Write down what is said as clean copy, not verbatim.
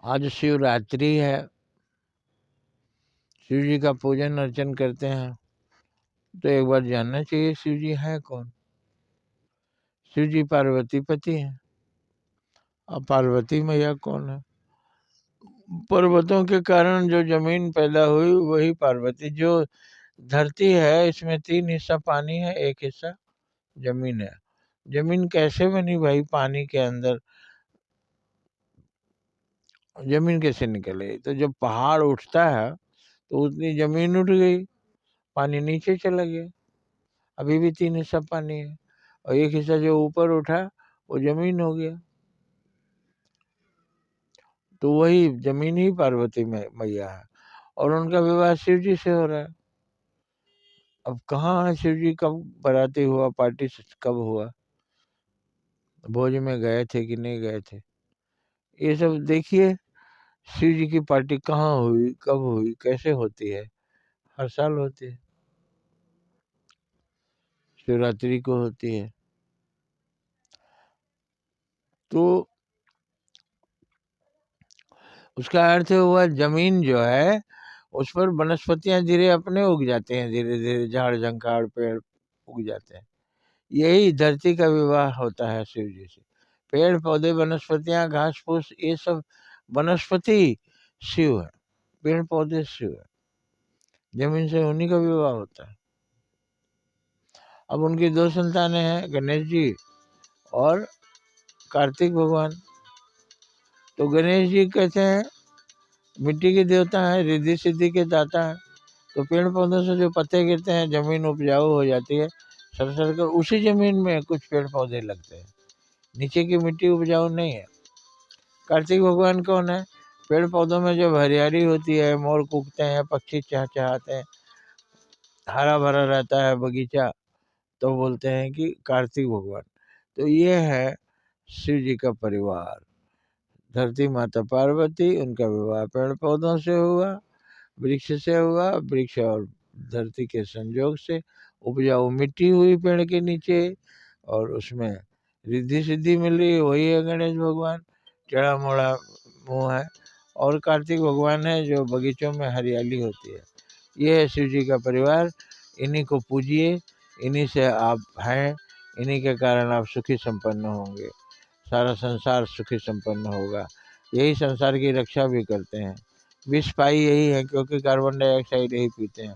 आज शिवरात्रि है, शिव जी का पूजन अर्चन करते हैं, तो एक बार जानना चाहिए शिव जी है कौन। शिव जी पार्वती पति हैं। अब पार्वती मैया कौन है? पर्वतों के कारण जो जमीन पैदा हुई वही पार्वती। जो धरती है इसमें 3 हिस्सा पानी है, 1 हिस्सा जमीन है। जमीन कैसे बनी भाई? पानी के अंदर जमीन कैसे निकले? तो जब पहाड़ उठता है तो उतनी जमीन उठ गई, पानी नीचे चला गया। अभी भी 3 हिस्सा पानी है और 1 हिस्सा जो ऊपर उठा वो जमीन हो गया। तो वही जमीन ही पार्वती मैया है और उनका विवाह शिव जी से हो रहा है। अब कहाँ है शिव जी? कब बाराती हुआ? पार्टी कब हुआ? भोज में गए थे कि नहीं गए थे? ये सब देखिए। शिव जी की पार्टी कहाँ हुई, कब हुई, कैसे होती है? हर साल होती है, शिवरात्रि को होती है। तो उसका अर्थ हुआ जमीन जो है उस पर वनस्पतियां धीरे अपने उग जाते हैं, धीरे धीरे झाड़ झंखाड़ पेड़ उग जाते हैं। यही धरती का विवाह होता है शिव जी से। पेड़ पौधे वनस्पतियां घास फूस ये सब वनस्पति शिव है, पेड़ पौधे शिव है, जमीन से उन्हीं का विवाह होता है। अब उनकी 2 संतानें हैं, गणेश जी और कार्तिक भगवान। तो गणेश जी कहते हैं मिट्टी के देवता हैं, रिद्धि सिद्धि के दाता हैं। तो पेड़ पौधों से जो पत्ते गिरते हैं जमीन उपजाऊ हो जाती है, सर सर कर उसी जमीन में कुछ पेड़ पौधे लगते हैं, नीचे की मिट्टी उपजाऊ नहीं है। कार्तिक भगवान कौन है? पेड़ पौधों में जब हरियाली होती है, मोर कूकते हैं, पक्षी चहचहाते हैं, हरा भरा रहता है बगीचा, तो बोलते हैं कि कार्तिक भगवान। तो ये है शिव जी का परिवार। धरती माता पार्वती, उनका विवाह पेड़ पौधों से हुआ, वृक्ष से हुआ, वृक्ष और धरती के संयोग से उपजाऊ मिट्टी हुई पेड़ के नीचे और उसमें रिद्धि सिद्धि मिली, वही है गणेश भगवान। टेढ़ा मोड़ा मुँह है। और कार्तिक भगवान है जो बगीचों में हरियाली होती है। ये है शिव जी का परिवार। इन्हीं को पूजिए, इन्हीं से आप हैं, इन्हीं के कारण आप सुखी संपन्न होंगे, सारा संसार सुखी संपन्न होगा। यही संसार की रक्षा भी करते हैं। विष पाई यही है क्योंकि कार्बन डाइऑक्साइड यही पीते हैं।